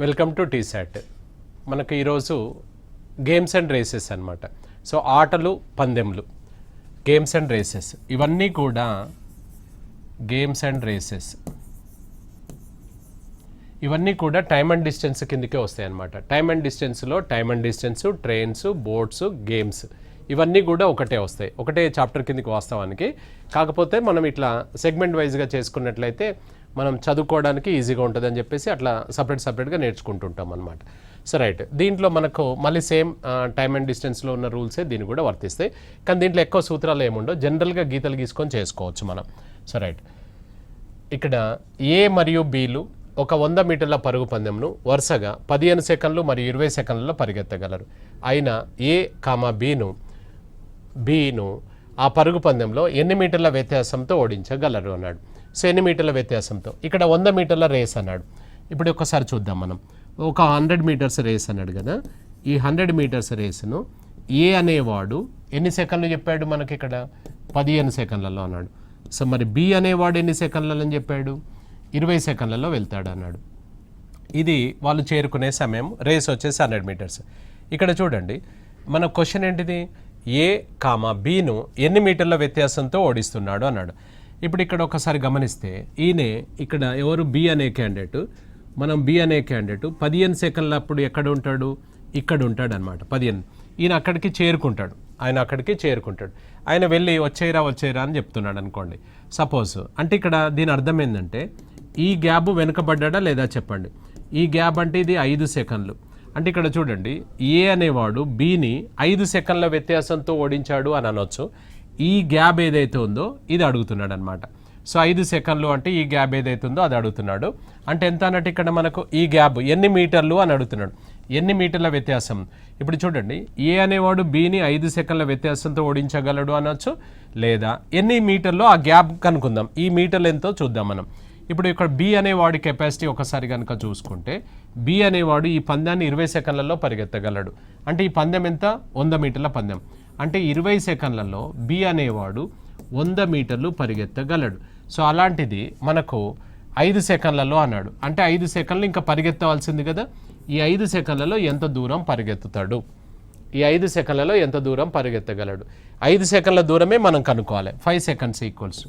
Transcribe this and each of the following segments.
Welcome to T-SAT. మనకు ఈరోజు games and races అనమాట. సో ఆటలు పందెంలు, గేమ్స్ అండ్ రేసెస్, ఇవన్నీ కూడా గేమ్స్ అండ్ రేసెస్ ఇవన్నీ కూడా టైమ్ అండ్ డిస్టెన్స్ కిందకే వస్తాయి అన్నమాట. టైమ్ అండ్ డిస్టెన్స్లో time and distance, trains, boats, games ఇవన్నీ కూడా ఒకటే వస్తాయి, ఒకటే చాప్టర్ కిందకి వాస్తవానికి. కాకపోతే మనం ఇట్లా సెగ్మెంట్ వైజ్గా చేసుకున్నట్లయితే మనం చదువుకోవడానికి ఈజీగా ఉంటుందని చెప్పేసి అట్లా సపరేట్గా నేర్చుకుంటుంటాం అనమాట. సో రైట్, దీంట్లో మనకు మళ్ళీ సేమ్ టైమ్ అండ్ డిస్టెన్స్లో ఉన్న రూల్సే దీన్ని కూడా వర్తిస్తాయి. కానీ దీంట్లో ఎక్కువ సూత్రాలు ఏముండవు, జనరల్గా గీతలు గీసుకొని చేసుకోవచ్చు మనం. సో రైట్, ఇక్కడ ఏ మరియు బీలు ఒక 100 మీటర్ల పరుగు పందెంను వరుసగా 15 సెకండ్లు మరియు 20 సెకండ్లలో పరిగెత్తగలరు. అయినా ఏ బీను ఆ పరుగు పందెంలో ఎన్ని మీటర్ల వ్యత్యాసంతో ఓడించగలరు అన్నాడు. సో ఎన్ని మీటర్ల వ్యత్యాసంతో, ఇక్కడ 100 మీటర్ల రేస్ అన్నాడు. ఇప్పుడు ఒకసారి చూద్దాం మనం. ఒక 100 మీటర్స్ రేస్ అన్నాడు కదా, ఈ 100 మీటర్స్ రేసును ఏ అనేవాడు ఎన్ని సెకండ్లు చెప్పాడు మనకి, ఇక్కడ 15 సెకండ్లలో అన్నాడు. సో మరి బి అనేవాడు ఎన్ని సెకండ్లలో అని చెప్పాడు, 20 సెకండ్లలో వెళ్తాడు అన్నాడు. ఇది వాళ్ళు చేరుకునే సమయం. రేస్ వచ్చేసి 100 మీటర్స్. ఇక్కడ చూడండి, మన క్వశ్చన్ ఏంటిది, ఏ బీను ఎన్ని మీటర్ల వ్యత్యాసంతో ఓడిస్తున్నాడు అన్నాడు. ఇప్పుడు ఇక్కడ ఒకసారి గమనిస్తే ఈయనే ఇక్కడ ఎవరు బి అనే క్యాండిడేట్, మనం బి అనే క్యాండిడేట్ 15 సెకండ్ల అప్పుడు ఎక్కడ ఉంటాడు, ఇక్కడ ఉంటాడు అనమాట. 15 ఈయన అక్కడికి చేరుకుంటాడు, ఆయన వెళ్ళి వచ్చేయరా అని చెప్తున్నాడు అనుకోండి సపోజ్. అంటే ఇక్కడ దీని అర్థం ఏంటంటే ఈ గ్యాప్ వెనుకబడ్డా లేదా చెప్పండి. ఈ గ్యాప్ అంటే ఇది 5 సెకండ్లు. అంటే ఇక్కడ చూడండి, ఏ అనేవాడు బీని 5 సెకండ్ల వ్యత్యాసంతో ఓడించాడు అని అనొచ్చు. ఈ గ్యాప్ ఏదైతే ఉందో ఇది అడుగుతున్నాడు అనమాట. సో 5 సెకండ్లు అంటే ఈ గ్యాప్ ఏదైతే ఉందో అది అడుగుతున్నాడు. అంటే ఎంత అన్నట్టు ఇక్కడ మనకు ఈ గ్యాప్ ఎన్ని మీటర్లు అని అడుగుతున్నాడు, ఎన్ని మీటర్ల వ్యత్యాసం. ఇప్పుడు చూడండి, ఏ అనేవాడు బీని 5 సెకండ్ల వ్యత్యాసంతో ఓడించగలడు అనొచ్చు, లేదా ఎన్ని మీటర్లు ఆ గ్యాప్ కనుక్కుందాం. ఈ మీటర్లు ఎంతో చూద్దాం మనం. ఇప్పుడు ఇక్కడ బి అనేవాడి కెపాసిటీ ఒకసారి కనుక చూసుకుంటే, బి అనేవాడు ఈ పందాన్ని 20 సెకండ్లలో పరిగెత్తగలడు. అంటే ఈ పందెం ఎంత, 100 మీటర్ల పందెం. అంటే 20 సెకండ్లలో బి అనేవాడు 100 మీటర్లు పరిగెత్తగలడు. సో అలాంటిది మనకు 5 సెకండ్లలో అన్నాడు. అంటే 5 సెకండ్లు ఇంకా పరిగెత్తవలసింది కదా. ఈ 5 సెకండ్లలో ఎంత దూరం పరిగెత్తుతాడు, ఈ 5 సెకండ్లలో ఎంత దూరం పరిగెత్తగలడు. 5 సెకండ్ల దూరమే మనం కనుక్కోవాలి. 5 seconds equals,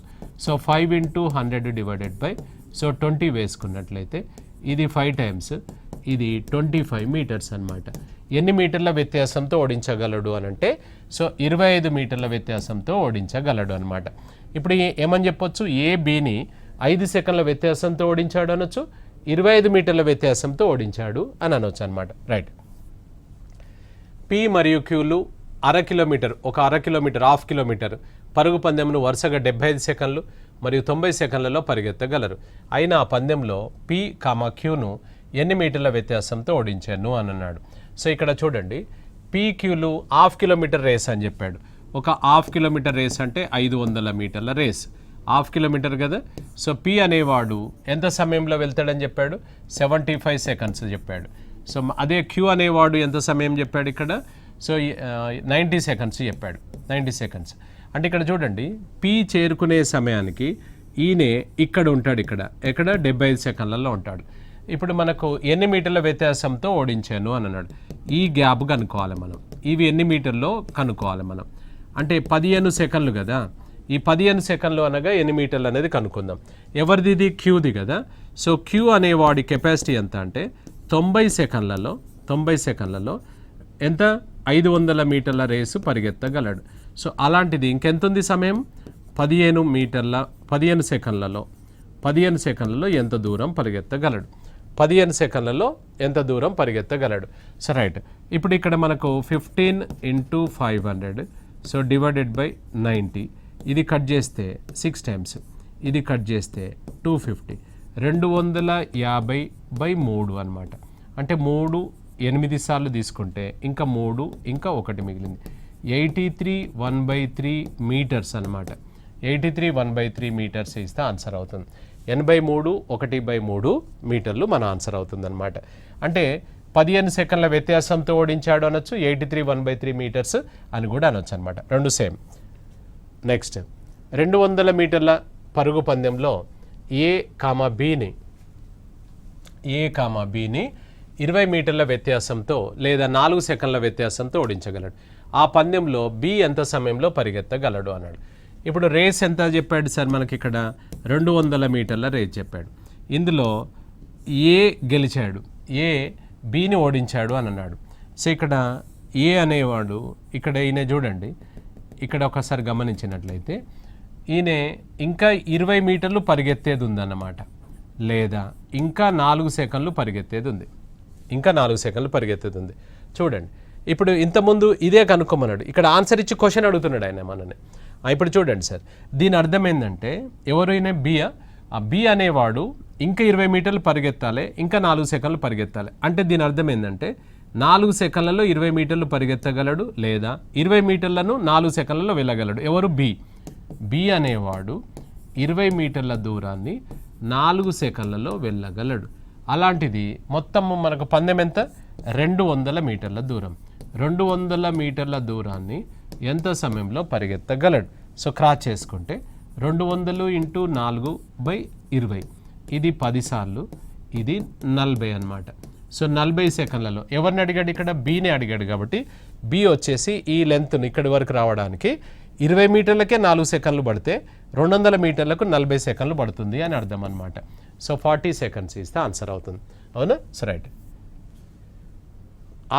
so 5 × 100 divided by, so 20 వేసుకున్నట్లయితే ఇది 5 టైమ్స్, ఇది 25 మీటర్స్ అనమాట. ఎన్ని మీటర్ల వ్యత్యాసంతో ఓడించగలడు అని అంటే, సో 25 మీటర్ల వ్యత్యాసంతో ఓడించగలడు అనమాట. ఇప్పుడు ఏమని చెప్పొచ్చు, ఏ బీని 5 సెకండ్ల వ్యత్యాసంతో ఓడించాడు అనొచ్చు, 25 మీటర్ల వ్యత్యాసంతో ఓడించాడు అని అనొచ్చు అనమాట. రైట్, పి మరియు క్యూలు అర కిలోమీటర్ హాఫ్ కిలోమీటర్ పరుగు పందెంను వరుసగా 75 సెకండ్లు మరియు 90 సెకండ్లలో పరిగెత్తగలరు. అయినా ఆ పందెంలో పి క్యూను ఎన్ని మీటర్ల వ్యత్యాసంతో ఓడించాను అని అన్నాడు. సో ఇక్కడ చూడండి, పి క్యూలు హాఫ్ కిలోమీటర్ రేస్ అని చెప్పాడు. ఒక హాఫ్ కిలోమీటర్ రేస్ అంటే 500 మీటర్ల రేస్, హాఫ్ కిలోమీటర్ కదా. సో పి అనేవాడు ఎంత సమయంలో వెళ్తాడని చెప్పాడు, 75 సెకండ్స్ చెప్పాడు. సో అదే క్యూ అనేవాడు ఎంత సమయం చెప్పాడు ఇక్కడ, సో 90 సెకండ్స్ చెప్పాడు, 90 సెకండ్స్. అంటే ఇక్కడ చూడండి, పి చేరుకునే సమయానికి ఈయనే ఇక్కడ ఉంటాడు, ఎక్కడ 75 సెకండ్లలో ఉంటాడు. ఇప్పుడు మనకు ఎన్ని మీటర్ల వ్యత్యాసంతో ఓడించాను అని అన్నాడు. ఈ గ్యాప్ కనుక్కోవాలి మనం, ఇవి ఎన్ని మీటర్లో కనుక్కోవాలి మనం. అంటే 15 సెకండ్లు కదా, ఈ 15 సెకండ్లు అనగా ఎన్ని మీటర్లు అనేది కనుక్కుందాం. ఎవరిది, ఇది క్యూది కదా. సో క్యూ అనేవాడి కెపాసిటీ ఎంత అంటే 90 సెకండ్లలో ఎంత, 500 మీటర్ల రేసు పరిగెత్తగలడు. సో అలాంటిది ఇంకెంత ఉంది సమయం, 15 సెకండ్లలో ఎంత దూరం పరిగెత్తగలడు, 15 సెకండ్లలో ఎంత దూరం పరిగెత్తగలడు. సో రైట్, ఇప్పుడు ఇక్కడ మనకు 15 × 500, సో డివైడెడ్ బై 90, ఇది కట్ చేస్తే 6 టైమ్స్, ఇది కట్ చేస్తే 250, 250/3 అనమాట. అంటే 3 8 సార్లు తీసుకుంటే ఇంకా 3 ఇంకా 1 మిగిలింది, 83 1/3 మీటర్స్ అనమాట. 83 1/3 మీటర్స్ ఇస్తే ఆన్సర్ అవుతుంది. 83 1/3 మీటర్లు మన ఆన్సర్ అవుతుంది అనమాట. అంటే 15 సెకండ్ల వ్యత్యాసంతో ఓడించాడు అనొచ్చు, 83 1/3 మీటర్స్ అని కూడా అనొచ్చు అనమాట. రెండు సేమ్. నెక్స్ట్, 200 మీటర్ల పరుగు పందెంలో ఏ బీని 20 మీటర్ల వ్యత్యాసంతో లేదా 4 సెకండ్ల వ్యత్యాసంతో ఓడించగలడు. ఆ పందెంలో బి ఎంత సమయంలో పరిగెత్తగలడు అన్నాడు. ఇప్పుడు రేస్ ఎంత చెప్పాడు సార్ మనకి ఇక్కడ 200 మీటర్ల రేస్ చెప్పాడు. ఇందులో ఏ గెలిచాడు, ఏ బిని ఓడించాడు అని అన్నాడు. సో ఇక్కడ ఏ అనేవాడు ఇక్కడ ఈయన చూడండి, ఇక్కడ ఒకసారి గమనించినట్లయితే ఈయన ఇంకా 20 మీటర్లు పరిగెత్తేది ఉందన్నమాట, లేదా ఇంకా 4 సెకండ్లు పరిగెత్తేది ఉంది, ఇంకా 4 సెకండ్లు పరిగెత్తేది ఉంది. చూడండి ఇప్పుడు ఇంతకుముందు ఇదే కనుక్కోమన్నాడు, ఇక్కడ ఆన్సర్ ఇచ్చి క్వశ్చన్ అడుగుతున్నాడు ఆయన మనని. ఇప్పుడు చూడండి సార్, దీని అర్థం ఏంటంటే ఎవరైనా ఆ బి అనేవాడు ఇంకా 20 మీటర్లు పరిగెత్తాలి, ఇంకా 4 సెకండ్లు పరిగెత్తాలి. అంటే దీని అర్థం ఏంటంటే 4 సెకండ్లలో 20 మీటర్లు పరిగెత్తగలడు, లేదా 20 మీటర్లను 4 సెకండ్లలో వెళ్ళగలడు. ఎవరు? బి అనేవాడు 20 మీటర్ల దూరాన్ని 4 సెకండ్లలో వెళ్ళగలడు. అలాంటిది మొత్తం మనకు పందెం ఎంత? 200 మీటర్ల దూరం. 200 మీటర్ల దూరాన్ని ఎంత సమయంలో పరిగెత్తగలడు? సో క్రాస్ చేసుకుంటే 200 × 4/20, ఇది 10 సార్లు, ఇది 40 అన్నమాట. సో 40 సెకండ్లలో ఎవరిని అడిగాడు? ఇక్కడ బీని అడిగాడు. కాబట్టి బి వచ్చేసి ఈ లెంత్ను ఇక్కడి వరకు రావడానికి 20 మీటర్లకే 4 సెకండ్లు పడితే 200 మీటర్లకు 40 సెకండ్లు పడుతుంది అని అర్థం అనమాట. సో 40 సెకండ్స్ ఇస్తే ఆన్సర్ అవుతుంది. అవునా? So right.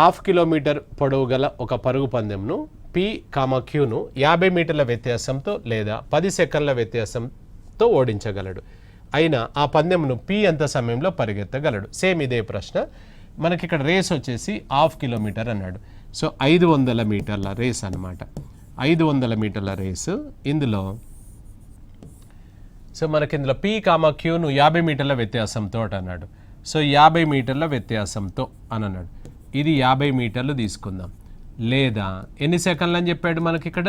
1/2 కిలోమీటర్ పొడవు గల ఒక పరుగు పందెంను పి, క్యూను 50 మీటర్ల వ్యత్యాసంతో లేదా 10 సెకండ్ల వ్యత్యాసంతో ఓడించగలడు. అయినా ఆ పందెంను పి ఎంత సమయంలో పరిగెత్తగలడు? సేమ్ ఇదే ప్రశ్న. మనకి ఇక్కడ రేస్ వచ్చేసి 1/2 కిలోమీటర్ అన్నాడు. సో 500 మీటర్ల రేస్ అనమాట. 500 మీటర్ల రేసు. ఇందులో సో మనకి ఇందులో పి, క్యూను 50 మీటర్ల వ్యత్యాసంతో అన్నాడు. సో 50 మీటర్ల వ్యత్యాసంతో అని అన్నాడు. ఇది 50 మీటర్లు తీసుకుందాం. లేదా ఎన్ని సెకండ్లు అని చెప్పాడు మనకి ఇక్కడ?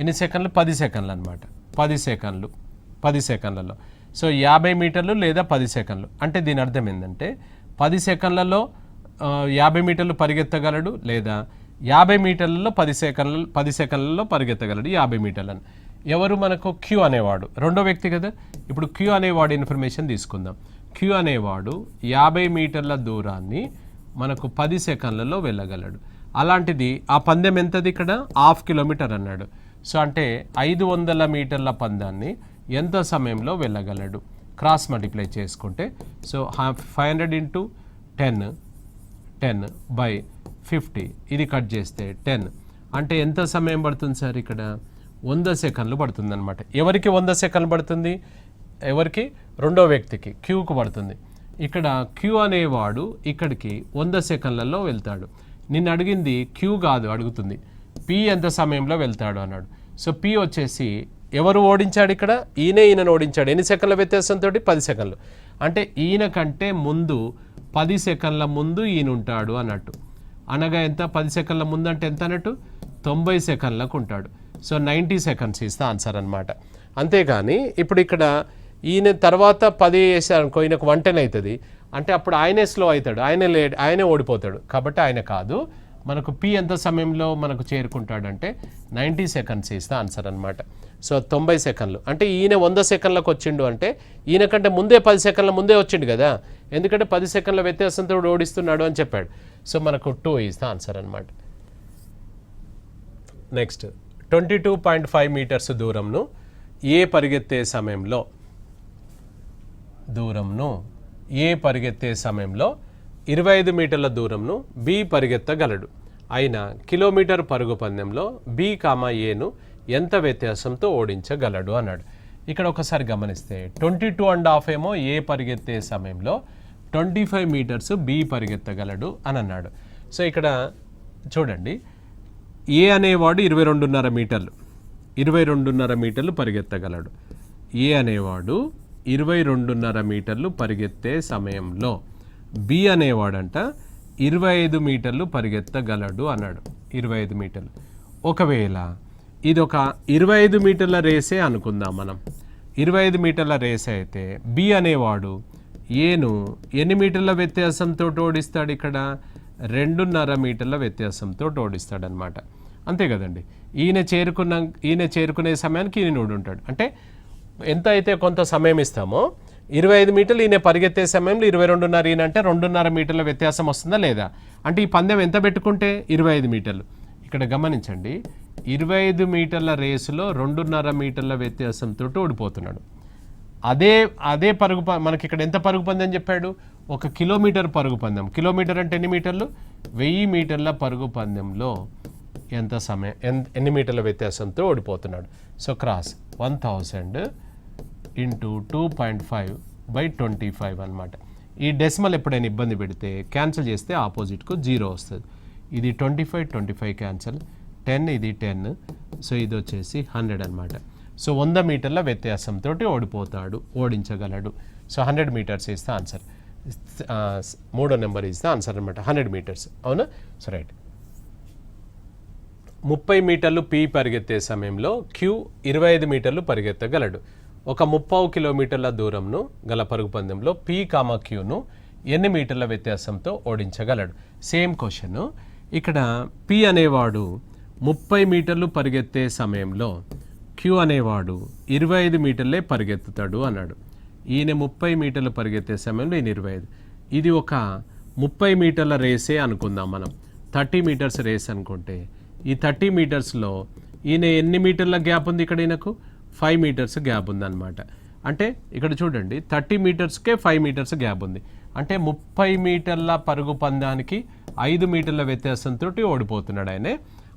ఎన్ని సెకండ్లు? 10 సెకండ్లు అనమాట. 10 సెకండ్లలో. సో 50 మీటర్లు లేదా 10 సెకండ్లు. అంటే దీని అర్థం ఏంటంటే 10 సెకండ్లలో 50 మీటర్లు పరిగెత్తగలడు, లేదా 50 మీటర్లలో 10 సెకండ్లలో పరిగెత్తగలడు 50 మీటర్లను. ఎవరు? మనకు క్యూ అనేవాడు రెండో వ్యక్తి కదా. ఇప్పుడు క్యూ అనేవాడు ఇన్ఫర్మేషన్ తీసుకుందాం. క్యూ అనేవాడు 50 మీటర్ల దూరాన్ని మనకు 10 సెకండ్లలో వెళ్ళగలడు. అలాంటిది ఆ పందెం ఎంతది? ఇక్కడ 1/2 కిలోమీటర్ అన్నాడు. సో అంటే 500 మీటర్ల పందాన్ని ఎంత సమయంలో వెళ్ళగలడు? క్రాస్ మల్టిప్లై చేసుకుంటే సో 500 × 10/50, ఇది కట్ చేస్తే 10 అంటే ఎంత సమయం పడుతుంది సార్? ఇక్కడ 100 సెకండ్లు పడుతుంది అనమాట. ఎవరికి 100 సెకండ్లు పడుతుంది? ఎవరికి? రెండో వ్యక్తికి క్యూకు పడుతుంది. ఇక్కడ క్యూ అనేవాడు ఇక్కడికి 100 సెకండ్లలో వెళ్తాడు. నిన్ను అడిగింది క్యూ కాదు, అడుగుతుంది పి ఎంత సమయంలో వెళ్తాడు అన్నాడు. సో పి వచ్చేసి ఎవరు ఓడించాడు ఇక్కడ? ఈయనను ఓడించాడు. ఎన్ని సెకండ్ల వ్యత్యాసంతో? 10 సెకండ్లు. అంటే ఈయన కంటే ముందు 10 సెకండ్ల ముందు ఈయన ఉంటాడు అన్నట్టు. అనగా ఎంత? 10 సెకండ్ల ముందు అంటే ఎంత అన్నట్టు? 90 సెకండ్లకు ఉంటాడు. సో 90 సెకండ్స్ ఇస్తే ఆన్సర్ అనమాట. అంతేగాని ఇప్పుడు ఇక్కడ ఈయన తర్వాత 10 వేసారనుకో, ఈయనకు 110 అవుతుంది. అంటే అప్పుడు ఆయనే స్లో అవుతాడు, ఆయనే ఓడిపోతాడు. కాబట్టి ఆయన కాదు. మనకు పి ఎంత సమయంలో మనకు చేరుకుంటాడంటే 90 సెకండ్స్ ఇస్తే ఆన్సర్ అనమాట. సో 90 సెకండ్లు. అంటే ఈయన 100 సెకండ్లకు వచ్చిండు అంటే ఈయన కంటే ముందే 10 సెకండ్ల ముందే వచ్చిండు కదా, ఎందుకంటే 10 సెకండ్ల వ్యత్యాసంతో ఓడిస్తున్నాడు అని చెప్పాడు. సో మనకు 2 ఇస్తే ఆన్సర్ అనమాట. నెక్స్ట్ 22.5 మీటర్స్ దూరంను ఏ పరిగెత్తే సమయంలో 25 మీటర్ల దూరంను బి పరిగెత్తగలడు. అయినా కిలోమీటర్ పరుగు పందెంలో బి, ఏను ఎంత వ్యత్యాసంతో ఓడించగలడు అన్నాడు. ఇక్కడ ఒకసారి గమనిస్తే 22.5 ఏమో ఏ పరిగెత్తే సమయంలో 25 మీటర్స్ బి పరిగెత్తగలడు అని అన్నాడు. సో ఇక్కడ చూడండి, ఏ అనేవాడు 22.5 మీటర్లు పరిగెత్తగలడు. ఏ అనేవాడు 22.5 మీటర్లు పరిగెత్తే సమయంలో బి అనేవాడంట 25 మీటర్లు పరిగెత్తగలడు అన్నాడు. 25 మీటర్లు. ఒకవేళ ఇది ఒక 25 మీటర్ల రేసే అనుకుందాం మనం. 25 మీటర్ల రేస్ అయితే బి అనేవాడు ఏను ఎన్ని మీటర్ల వ్యత్యాసంతో ఓడిస్తాడు? ఇక్కడ 2.5 మీటర్ల వ్యత్యాసంతో ఓడిస్తాడనమాట. అంతే కదండి. ఈయన చేరుకునే సమయానికి ఈయన ఉంటాడు. అంటే ఎంత అయితే కొంత సమయం ఇస్తామో 25 మీటర్లు ఈయన పరిగెత్తే సమయంలో 22.5 ఈయన అంటే 2.5 మీటర్ల వ్యత్యాసం వస్తుందా లేదా? అంటే ఈ పందెం ఎంత పెట్టుకుంటే 25 మీటర్లు. ఇక్కడ గమనించండి, 25 మీటర్ల రేసులో 2.5 మీటర్ల వ్యత్యాసంతో ఓడిపోతున్నాడు. అదే పరుగు మనకి ఇక్కడ ఎంత పరుగు పందెం చెప్పాడు? 1 కిలోమీటర్ పరుగు పందెం. కిలోమీటర్ అంటే ఎన్ని మీటర్లు? 1000 మీటర్ల పరుగు పందెంలో ఎన్ని మీటర్ల వ్యత్యాసంతో ఓడిపోతున్నాడు? సో క్రాస్ 1000 ఇంటూ 2.5/25 అనమాట. ఈ డెసిమల్ ఎప్పుడైనా ఇబ్బంది పెడితే క్యాన్సిల్ చేస్తే ఆపోజిట్కు 0 వస్తుంది. ఇది 25 క్యాన్సిల్, 10 ఇది 10, సో ఇది వచ్చేసి 100 అనమాట. సో 100 మీటర్ల వ్యత్యాసంతో ఓడించగలడు. So 100 metres is the answer. 3వ నెంబర్ ఇస్ ద ఆన్సర్ అనమాట, 100 మీటర్స్. అవునా? So right. 30 మీటర్లు పి పరిగెత్తే సమయంలో క్యూ 25 మీటర్లు పరిగెత్తగలడు. ఒక 30 కిలోమీటర్ల దూరంను గల పరుగు పందెంలో పి కామా క్యూను ఎన్ని మీటర్ల వ్యత్యాసంతో ఓడించగలడు? Same question. ఇక్కడ పి అనేవాడు 30 మీటర్లు పరిగెత్తే సమయంలో క్యూ అనేవాడు 25 మీటర్లే పరిగెత్తుతాడు అన్నాడు. ఈయన 30 మీటర్లు పరిగెత్తే సమయంలో ఈయన 25. ఇది ఒక 30 మీటర్ల రేసే అనుకుందాం మనం. 30 మీటర్స్ రేస్ అనుకుంటే ఈ 30 మీటర్స్లో ఈయన ఎన్ని మీటర్ల గ్యాప్ ఉంది? ఇక్కడ ఈయనకు 5 మీటర్స్ గ్యాప్ ఉందన్నమాట. అంటే ఇక్కడ చూడండి, 30 మీటర్స్కే 5 మీటర్స్ గ్యాప్ ఉంది. అంటే 30 మీటర్ల పరుగు పందానికి 5 మీటర్ల వ్యత్యాసంతో ఓడిపోతున్నాడు ఆయనే.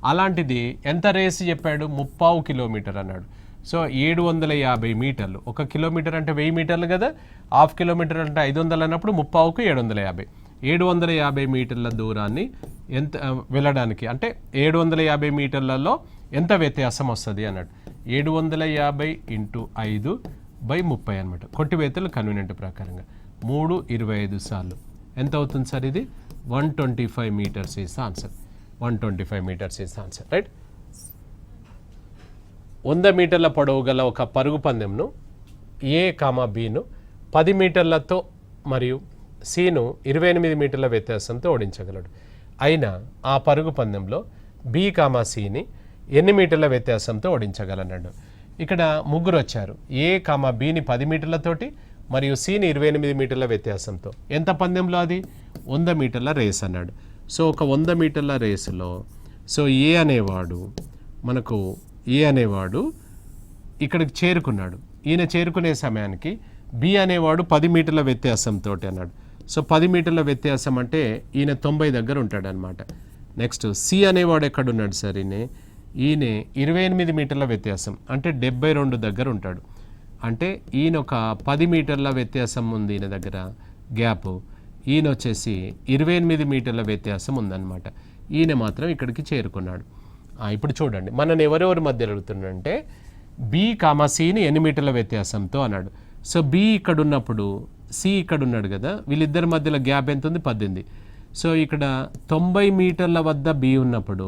అలాంటిది ఎంత రేసు చెప్పాడు? 30 కిలోమీటర్ అన్నాడు. సో 750 మీటర్లు. 1 కిలోమీటర్ అంటే 1000 మీటర్లు కదా, హాఫ్ కిలోమీటర్ అంటే 500 అన్నప్పుడు 30కు 750. 750 మీటర్ల దూరాన్ని ఎంత వెళ్ళడానికి, అంటే 750 మీటర్లలో ఎంత వ్యత్యాసం వస్తుంది అన్నాడు. 750 ఇంటూ 5/30 అనమాట. కొట్టివేతలు కన్వీనియంట్ ప్రకారంగా 3 25 సార్లు ఎంత అవుతుంది సార్? ఇది 125 metres is answer. 125 metres is answer, right. 100 మీటర్ల పొడవు గల ఒక పరుగు పందెంను ఏ కామా బిను 10 మీటర్లతో మరియు సిను 28 మీటర్ల వ్యత్యాసంతో ఓడించగలడు. అయినా ఆ పరుగు పందెంలో బి కామా సిని ఎన్ని మీటర్ల వ్యత్యాసంతో ఓడించగలన్నాడు. ఇక్కడ ముగ్గురు వచ్చారు. ఏ కామా బిని 10 మీటర్లతోటి మరియు సిని 28 మీటర్ల వ్యత్యాసంతో. ఎంత పందెంలో? అది 100 మీటర్ల రేస్ అన్నాడు. సో ఒక 100 మీటర్ల రేసులో సో ఏ అనేవాడు ఇక్కడికి చేరుకున్నాడు. ఈయన చేరుకునే సమయానికి బి అనేవాడు 10 మీటర్ల వ్యత్యాసంతో అన్నాడు. సో 10 మీటర్ల వ్యత్యాసం అంటే ఈయన 90 దగ్గర ఉంటాడు అనమాట. నెక్స్ట్ సి అనేవాడు ఎక్కడున్నాడు సార్? ఈయన 28 మీటర్ల వ్యత్యాసం అంటే 72 దగ్గర ఉంటాడు. అంటే ఈయన ఒక 10 మీటర్ల వ్యత్యాసం ఉంది ఈయన దగ్గర గ్యాప్. ఈయన వచ్చేసి 28 మీటర్ల వ్యత్యాసం ఉందన్నమాట. ఈయన మాత్రం ఇక్కడికి చేరుకున్నాడు. ఇప్పుడు చూడండి, మనని ఎవరెవరి మధ్య అడుగుతున్నాడంటే బి కామా సిని ఎన్ని మీటర్ల వ్యత్యాసంతో అన్నాడు. సో బి ఇక్కడ ఉన్నప్పుడు సి ఇక్కడ ఉన్నాడు కదా, వీళ్ళిద్దరి మధ్యలో గ్యాప్ ఎంత ఉంది? 18. సో ఇక్కడ 90 మీటర్ల వద్ద బి ఉన్నప్పుడు